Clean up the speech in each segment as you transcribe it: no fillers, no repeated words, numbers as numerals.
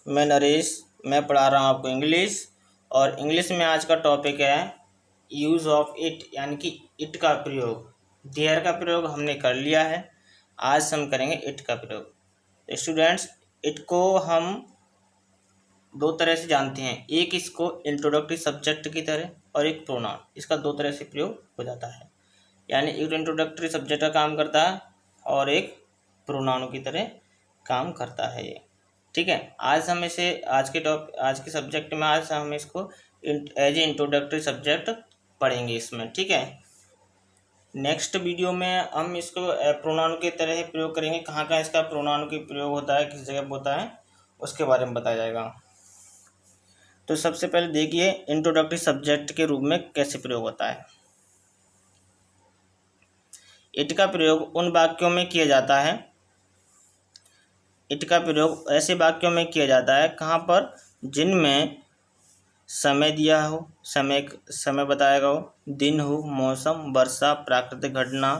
मैं नरेश। मैं पढ़ा रहा हूँ आपको इंग्लिश। और इंग्लिश में आज का टॉपिक है यूज़ ऑफ इट, यानी कि इट का प्रयोग। देयर का प्रयोग हमने कर लिया है, आज हम करेंगे इट का प्रयोग। स्टूडेंट्स, इट को हम दो तरह से जानते हैं, एक इसको इंट्रोडक्टरी सब्जेक्ट की तरह और एक प्रोनाउन। इसका दो तरह से प्रयोग हो जाता है, यानी एक इंट्रोडक्टरी सब्जेक्ट का काम करता है और एक प्रोनाउन की तरह काम करता है ये। ठीक है, आज हम इसे आज के सब्जेक्ट में आज हम इसको एज ए इंट्रोडक्टरी सब्जेक्ट पढ़ेंगे इसमें। ठीक है, नेक्स्ट वीडियो में हम इसको प्रोनाउन की तरह ही प्रयोग करेंगे। कहाँ कहाँ इसका प्रोनाउन की प्रयोग होता है, किस जगह होता है, उसके बारे में बताया जाएगा। तो सबसे पहले देखिए इंट्रोडक्टरी सब्जेक्ट के रूप में कैसे प्रयोग होता है। इट का प्रयोग उन वाक्यों में किया जाता है, इट का प्रयोग ऐसे वाक्यों में किया जाता है कहाँ पर, जिनमें समय दिया हो, समय बताया गया हो, दिन हो, मौसम, वर्षा, प्राकृतिक घटना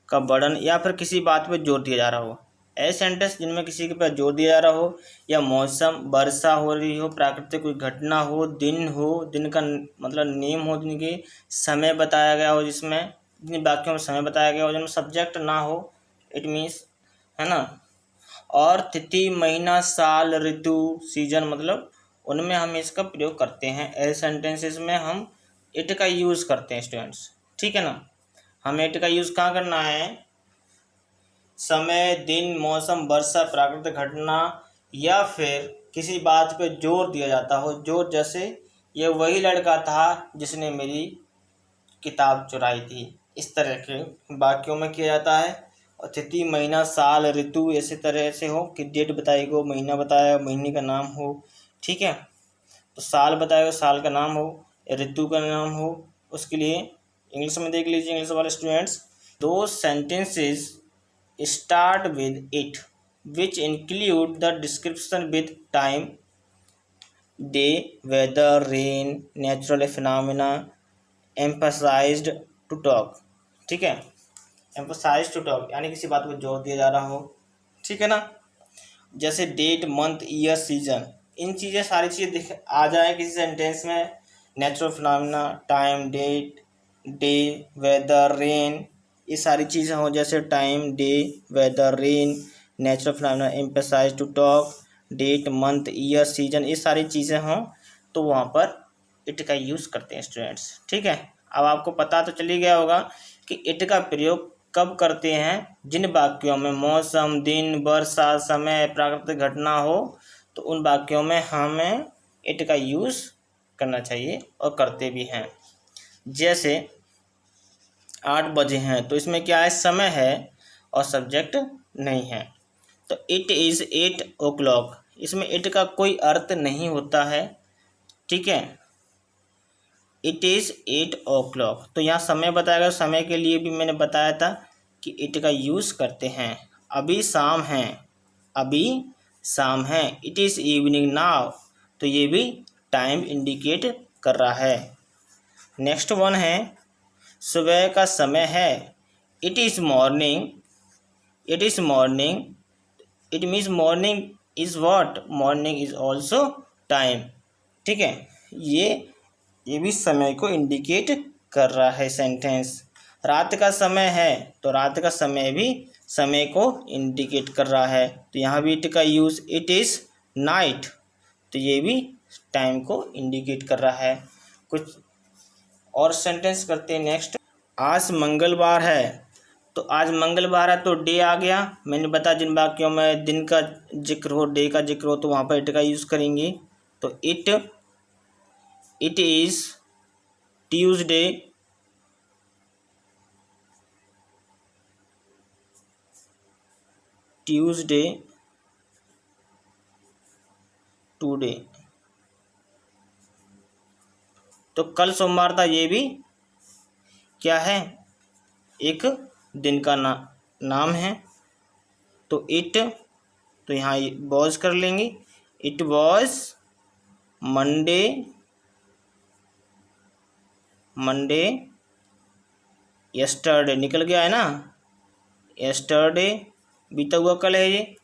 का वर्णन या फिर किसी बात पर जोर दिया जा रहा हो। ऐसे सेंटेंस जिनमें किसी के पर जोर दिया जा रहा हो, या मौसम, वर्षा हो रही हो, प्राकृतिक कोई घटना हो, दिन हो, दिन का मतलब नेम हो, दिन के समय बताया गया हो, जिसमें जिन वाक्यों में समय बताया गया हो, जिनमें सब्जेक्ट ना हो, इट मीन्स, है ना। और तिथि, महीना, साल, ऋतु, सीजन, मतलब उनमें हम इसका प्रयोग करते हैं। ऐसे सेंटेंसेस में हम इट का यूज़ करते हैं स्टूडेंट्स। ठीक है ना, हमें इट का यूज़ कहाँ करना है, समय, दिन, मौसम, वर्षा, प्राकृतिक घटना या फिर किसी बात पे जोर दिया जाता हो। जोर जैसे ये वही लड़का था जिसने मेरी किताब चुराई थी, इस तरह के वाक्यों में किया जाता है। और तिथि, महीना, साल, ऋतु ऐसे तरह से हो कि डेट बताई गो, महीना बताया, महीने का नाम हो। ठीक है, तो साल बताया, साल का नाम हो, ऋतु का नाम हो, उसके लिए इंग्लिश में देख लीजिए इंग्लिश वाले स्टूडेंट्स। दो sentences start with it, which include the description with time, day, weather, rain, natural phenomena, emphasized to talk। ठीक है, emphasized to talk यानी किसी बात पर जोर दिया जा रहा हो। ठीक है ना, जैसे डेट, मंथ, ईयर, सीजन, इन चीज़ें सारी चीज़ें आ जाए किसी सेंटेंस में। Natural phenomena, time, date, day, weather, rain, ये सारी चीज़ें हों, जैसे time, day, weather, rain, natural phenomena, emphasize to talk, date, month, year, season, ये सारी चीज़ें हों तो वहाँ पर इट का यूज़ करते हैं स्टूडेंट्स। ठीक है, अब आपको पता तो चल ही गया होगा कि इट का प्रयोग कब करते हैं, जिन वाक्यों में मौसम, दिन, वर्षा, समय, प्राकृतिक घटना हो, तो उन वाक्यों में हमें इट का यूज़ करना चाहिए और करते भी हैं। जैसे 8 बजे हैं, तो इसमें क्या है, समय है और सब्जेक्ट नहीं है, तो इट इज़ 8 o'clock, इसमें इट का कोई अर्थ नहीं होता है। ठीक है, इट इज़ 8 o'clock, तो यहाँ समय बताया गया, समय के लिए भी मैंने बताया था कि इट का यूज़ करते हैं। अभी शाम है, अभी शाम है, इट इज़ इवनिंग नाउ, तो ये भी टाइम इंडिकेट कर रहा है। नेक्स्ट वन है सुबह का समय है, it is morning, it is morning, it means morning is what, morning is also time. ठीक है, ये भी समय को इंडिकेट कर रहा है सेंटेंस। रात का समय है, तो रात का समय भी समय को इंडिकेट कर रहा है, तो यहाँ भी इट का यूज़, इट इज़ नाइट, तो ये भी टाइम को इंडिकेट कर रहा है। कुछ और सेंटेंस करते हैं नेक्स्ट। आज मंगलवार है, तो आज मंगलवार है तो डे आ गया। मैंने बताया जिन वाक्यों में दिन का जिक्र हो, डे का जिक्र हो, तो वहाँ पर इट का यूज़ करेंगे। तो it is Tuesday, Tuesday today, तो कल सोमवार था, ये भी क्या है, एक दिन का नाम है। तो इट, तो यहाँ वॉज कर लेंगे, it was Monday, Monday, yesterday निकल गया है ना, यस्टरडे बीता हुआ कल है ये,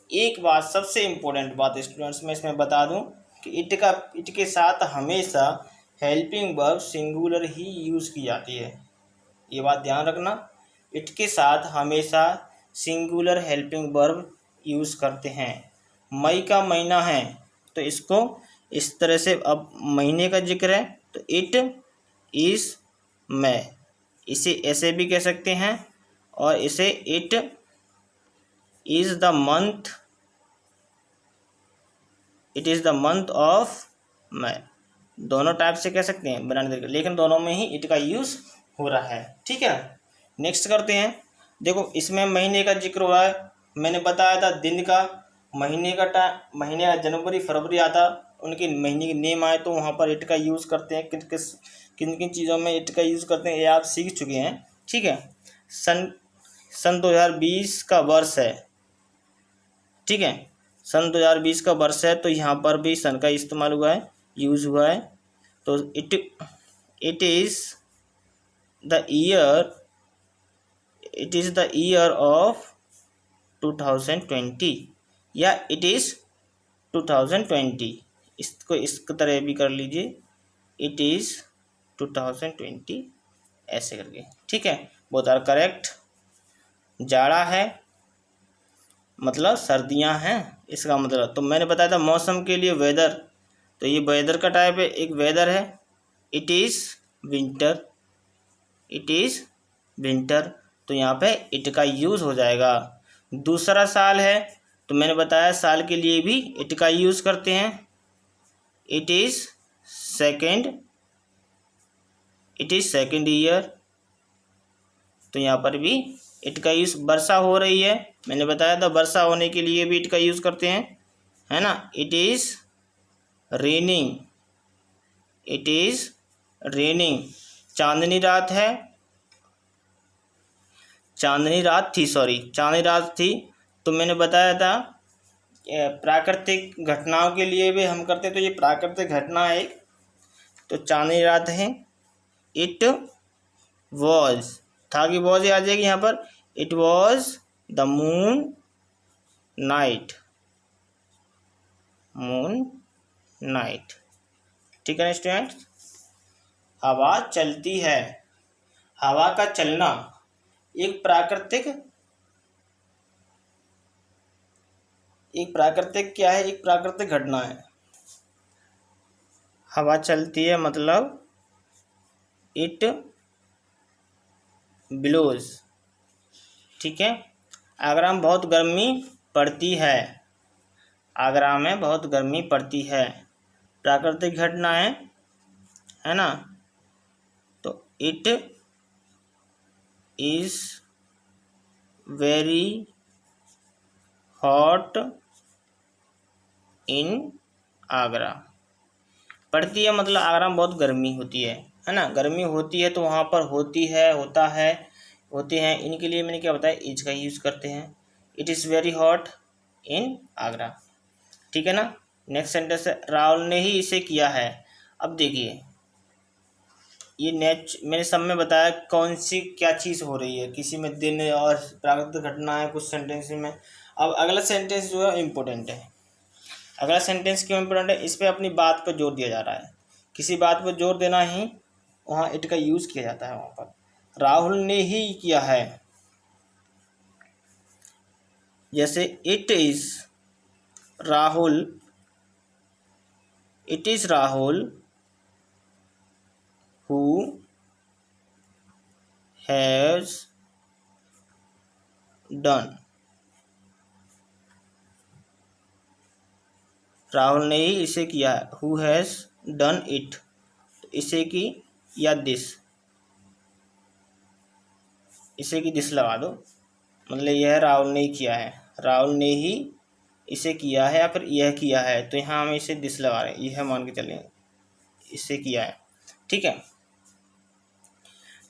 एक बात, सबसे इम्पोर्टेंट बात स्टूडेंट्स मैं इसमें बता दूं कि इट के साथ हमेशा हेल्पिंग वर्ब सिंगुलर ही यूज़ की जाती है। ये बात ध्यान रखना, इट के साथ हमेशा सिंगुलर हेल्पिंग वर्ब यूज़ करते हैं। मई का महीना है तो इसको इस तरह से, अब महीने का जिक्र है तो इट इज़ मई, इसे ऐसे भी कह सकते हैं और इसे it is the month, it is the month of May, दोनों टाइप से कह सकते हैं बनाने तरीके, लेकिन दोनों में ही इट का यूज़ हो रहा है। ठीक है, नेक्स्ट करते हैं। देखो इसमें महीने का जिक्र हुआ है, मैंने बताया था दिन का, महीने का टाइम, महीने का जनवरी फरवरी आता, उनके महीने के नेम आए तो वहाँ पर इट का यूज़ करते हैं। किन किन चीज़ों में इट का यूज़ करते हैं ये आप सीख चुके हैं। ठीक है, सन 2020 का वर्ष है। ठीक है, सन 2020 का वर्ष है तो यहाँ पर भी सन का इस्तेमाल हुआ है, यूज़ हुआ है। तो it is the year, it is the year of 2020 या इट इज़ 2020, इसको इस तरह भी कर लीजिए, इट इज़ 2020 ऐसे करके। ठीक है, बोथ आर करेक्ट। जाड़ा है मतलब सर्दियां हैं इसका मतलब, तो मैंने बताया था मौसम के लिए वेदर, तो ये वेदर का टाइप है, एक वेदर है। It is winter, it is winter, तो यहाँ पे इट का यूज़ हो जाएगा। दूसरा साल है तो मैंने बताया साल के लिए भी इट का यूज़ करते हैं, it is second, it is second year, तो यहाँ पर भी इट का यूज़। वर्षा हो रही है, मैंने बताया था वर्षा होने के लिए भी इट का यूज़ करते हैं, है ना, it is raining, it is raining. चांदनी रात है, चांदनी रात थी, सॉरी चांदनी रात थी, तो मैंने बताया था प्राकृतिक घटनाओं के लिए भी हम करते, तो ये प्राकृतिक घटना है एक, तो चांदनी रात है। इट वॉज, था कि वॉज आ जाएगी यहाँ पर, it was the moon night, moon night. ठीक है स्टूडेंट, हवा चलती है, हवा का चलना एक प्राकृतिक क्या है, एक प्राकृतिक घटना है। हवा चलती है मतलब इट ब्लोज। ठीक है, आगरा में बहुत गर्मी पड़ती है, आगरा में बहुत गर्मी पड़ती है, प्राकृतिक घटना है ना, तो it is very hot in Agra. पड़ती है मतलब आगरा में बहुत गर्मी होती है ना, गर्मी होती है तो वहाँ पर होती है, होता है, होते हैं, इनके लिए मैंने क्या बताया, इज का यूज़ करते हैं। It is very hot in Agra. ठीक है ना, नेक्स्ट सेंटेंस है, राहुल ने ही इसे किया है। अब देखिए ये मैंने सब में बताया कौन सी क्या चीज़ हो रही है, किसी में दिन और प्राकृतिक घटना है, कुछ सेंटेंस में। अब अगला सेंटेंस जो है इम्पोर्टेंट है। अगला सेंटेंस क्यों इम्पोर्टेंट है, इस पर अपनी बात पर जोर दिया जा रहा है, किसी बात पर जोर देना ही वहाँ इट का यूज़ किया जाता है। वहाँ पर राहुल ने ही किया है, जैसे it is Rahul, it is Rahul who has done, Rahul ने ही इसे किया है, हु हैज़ डन इट, तो इसे की या दिस, इसे की दिस लगा दो, मतलब यह राहुल ने ही किया है, राहुल ने ही इसे किया है या फिर यह किया है, तो यहाँ हम इसे दिस लगा रहे हैं, यह मान के चलें इसे किया है। ठीक है,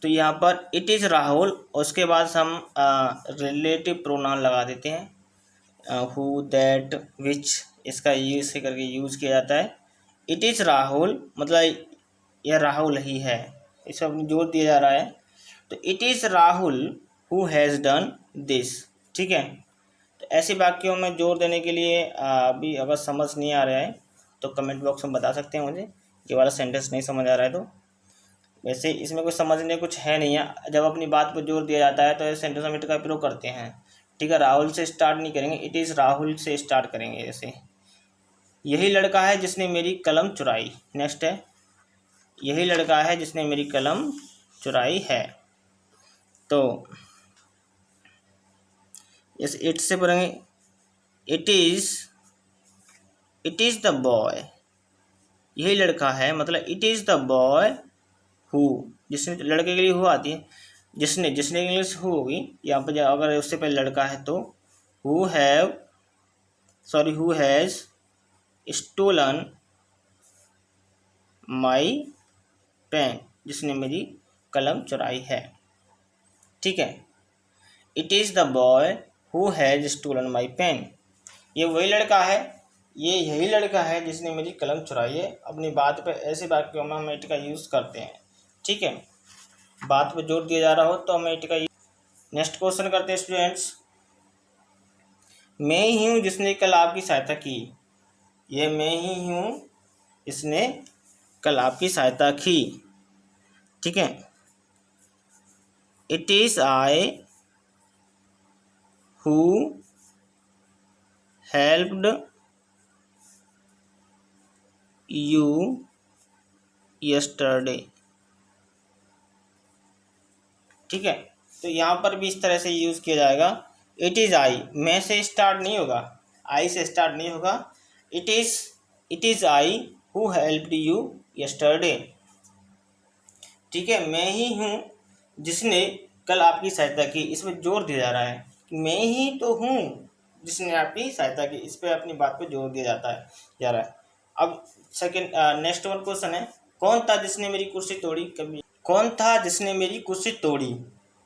तो यहाँ पर इट इज़ राहुल, उसके बाद हम रिलेटिव प्रोनाउन लगा देते हैं, हु दैट विच, इसका यूज करके यूज़ किया जाता है। इट इज़ राहुल मतलब यह राहुल ही है, इस पर जोर दिया जा रहा है, तो it is Rahul who has done this. ठीक है, तो ऐसे वाक्यों में जोर देने के लिए अभी अगर समझ नहीं आ रहा है तो कमेंट बॉक्स में बता सकते हैं मुझे, ये वाला सेंटेंस नहीं समझ आ रहा है तो। वैसे इसमें कुछ समझने कुछ है नहीं है, जब अपनी बात पर जोर दिया जाता है तो ऐसे सेंटेंस हम इट का प्रयोग करते हैं। ठीक है, राहुल से स्टार्ट नहीं करेंगे, इट इज़ राहुल से स्टार्ट करेंगे। जैसे यही लड़का है जिसने मेरी कलम चुराई। नेक्स्ट है, यही लड़का है जिसने मेरी कलम चुराई है। तो इस इट से पढ़ेंगे, इट इज़ द बॉय। यही लड़का है मतलब it is the boy who, जिसने लड़के के लिए हु आती है, जिसने इंग्लिश हु होगी यहाँ पर, अगर उससे पहले लड़का है तो who has stolen my pen, जिसने मेरी कलम चुराई है। ठीक है, it is the boy who has stolen my pen. ये वही लड़का है, यही लड़का है जिसने मेरी कलम चुराई है। अपनी बात पे ऐसे वाक्यों में हम इट का यूज़ करते हैं। ठीक है, बात पे जोर दिया जा रहा हो तो हम इट का यूज। नेक्स्ट क्वेश्चन करते हैं स्टूडेंट्स, मैं ही हूँ जिसने कल आपकी सहायता की। ये मैं ही हूँ इसने कल आपकी सहायता की। ठीक है, it is I who helped you yesterday. ठीक है, तो यहाँ पर भी इस तरह से यूज़ किया जाएगा। इट इज़ आई, मैं से स्टार्ट नहीं होगा, आई से स्टार्ट नहीं होगा। It is I who helped you yesterday. ठीक है, मैं ही हूँ जिसने कल आपकी सहायता की। इसमें जोर दिया जा रहा है कि मैं ही तो हूँ जिसने आपकी सहायता की, इस पर अपनी बात पे जोर दिया जा रहा है। अब सेकंड नेक्स्ट वन क्वेश्चन है, कौन था जिसने मेरी कुर्सी तोड़ी। कभी कौन था जिसने मेरी कुर्सी तोड़ी।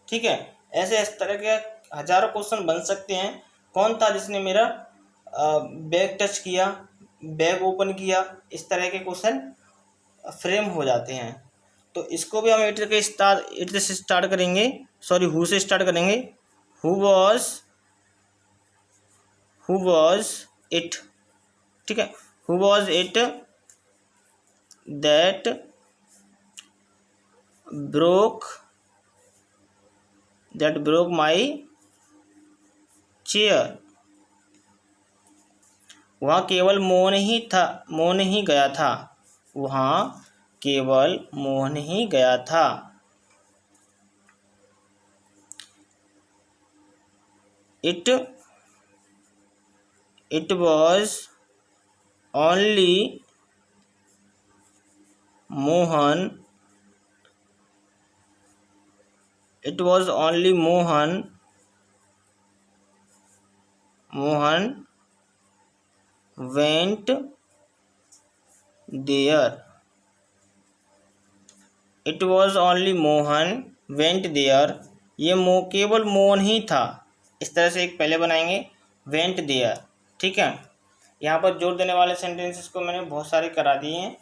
ठीक है, ऐसे इस तरह के हजारों क्वेश्चन बन सकते हैं। कौन था जिसने मेरा बैग टच किया, बैग ओपन किया, इस तरह के क्वेश्चन फ्रेम हो जाते हैं। तो इसको भी हम इट से स्टार्ट करेंगे, सॉरी हु से स्टार्ट करेंगे। Who was it. ठीक है, who was it that broke my chair. वहाँ केवल मोहन ही गया था। वहाँ केवल मोहन ही गया था। It was only Mohan. It was only Mohan went there. It was only Mohan went there. ये केवल मोहन ही था। इस तरह से एक पहले बनाएंगे went there। ठीक है, यहाँ पर जोर देने वाले सेंटेंसेस को मैंने बहुत सारे करा दिए हैं,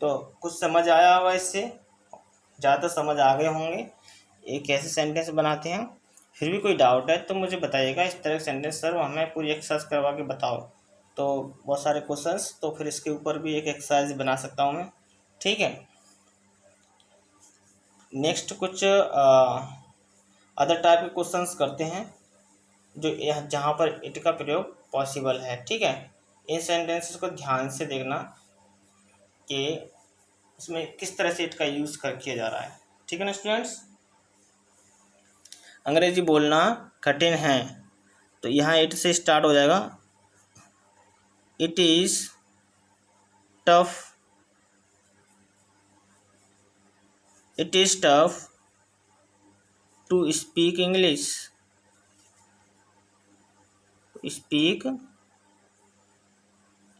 तो कुछ समझ आया होगा, इससे ज़्यादा समझ आ गए होंगे ये कैसे सेंटेंस बनाते हैं। फिर भी कोई डाउट है तो मुझे बताइएगा, इस तरह के सेंटेंस सर हमें पूरी एक्सरसाइज करवा के बताओ। तो बहुत सारे क्वेश्चंस, तो फिर इसके ऊपर भी एक एक्सरसाइज बना सकता हूँ मैं। ठीक है, नेक्स्ट कुछ अदर टाइप के क्वेश्चंस करते हैं जो जहाँ पर इट का प्रयोग पॉसिबल है। ठीक है, इन सेंटेंसेस को ध्यान से देखना कि इसमें किस तरह से इट का यूज़ किया जा रहा है। ठीक है ना स्टूडेंट्स, अंग्रेजी बोलना कठिन है तो यहाँ इट से स्टार्ट हो जाएगा। It is tough, it is tough to speak English. Speak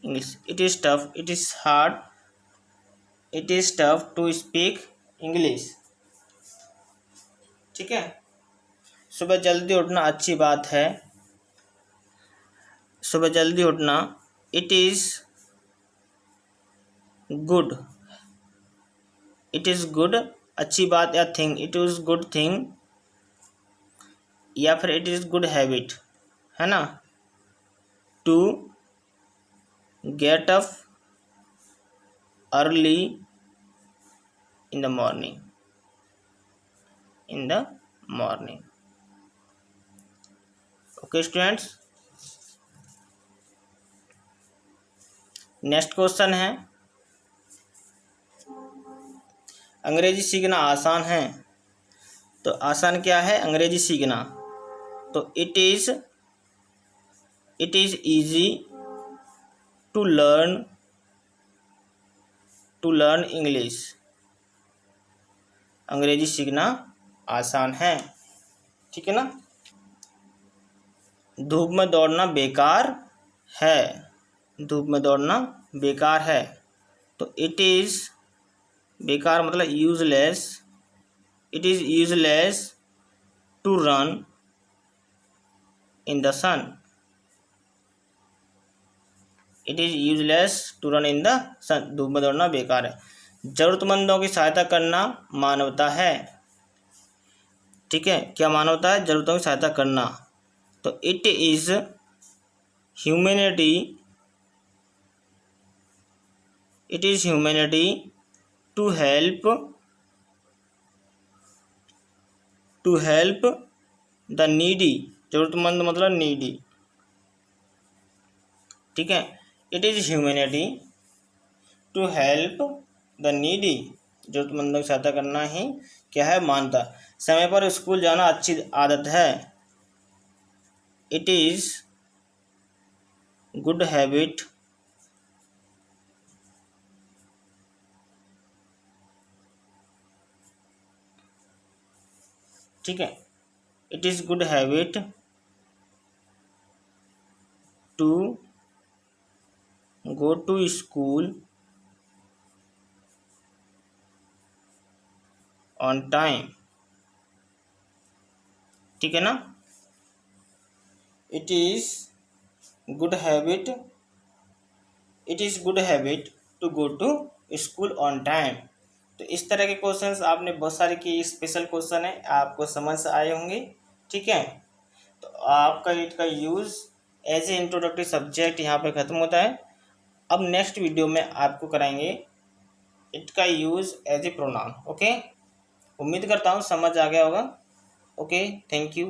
English, it is tough, it is hard, it is tough to speak English. ठीक है, सुबह जल्दी उठना अच्छी बात है। सुबह जल्दी उठना, it is good, it is good अच्छी बात या thing, it is good thing, या फिर इट इज़ गुड हैबिट, है ना। To get up early in the morning, in the morning. Okay students, next question है, अंग्रेजी सीखना आसान है। तो आसान क्या है अंग्रेजी सीखना? तो it is easy to learn English. अंग्रेजी सीखना आसान है, ठीक है ना। धूप में दौड़ना बेकार है। धूप में दौड़ना बेकार है। तो इट इज़, बेकार मतलब useless, it is useless to run in the sun. It is useless to run in the sun. धूप में दौड़ना बेकार है। ज़रूरतमंदों की सहायता करना मानवता है। ठीक है, क्या मानवता है? ज़रूरतों की सहायता करना। तो it is humanity, it is humanity to help the needy. ज़रूरतमंद मतलब नीडी, ठीक है। It is humanity to help the needy. ज़रूरतमंदों की सहायता करना ही क्या है? मानता। समय पर स्कूल जाना अच्छी आदत है। इट इज़ गुड हैबिट ठीक है। It is good habit to go to school on time, ठीक है ना। It is good habit, it is good habit to go to school on time. तो इस तरह के क्वेश्चंस आपने बहुत सारे किए, स्पेशल क्वेश्चन है, आपको समझ आए होंगे, ठीक है। तो आपका इट का use as a introductory subject यहाँ पे ख़त्म होता है। अब नेक्स्ट वीडियो में आपको कराएंगे इट का use as a pronoun. Okay, उम्मीद करता हूँ समझ आ गया होगा। Okay, thank you.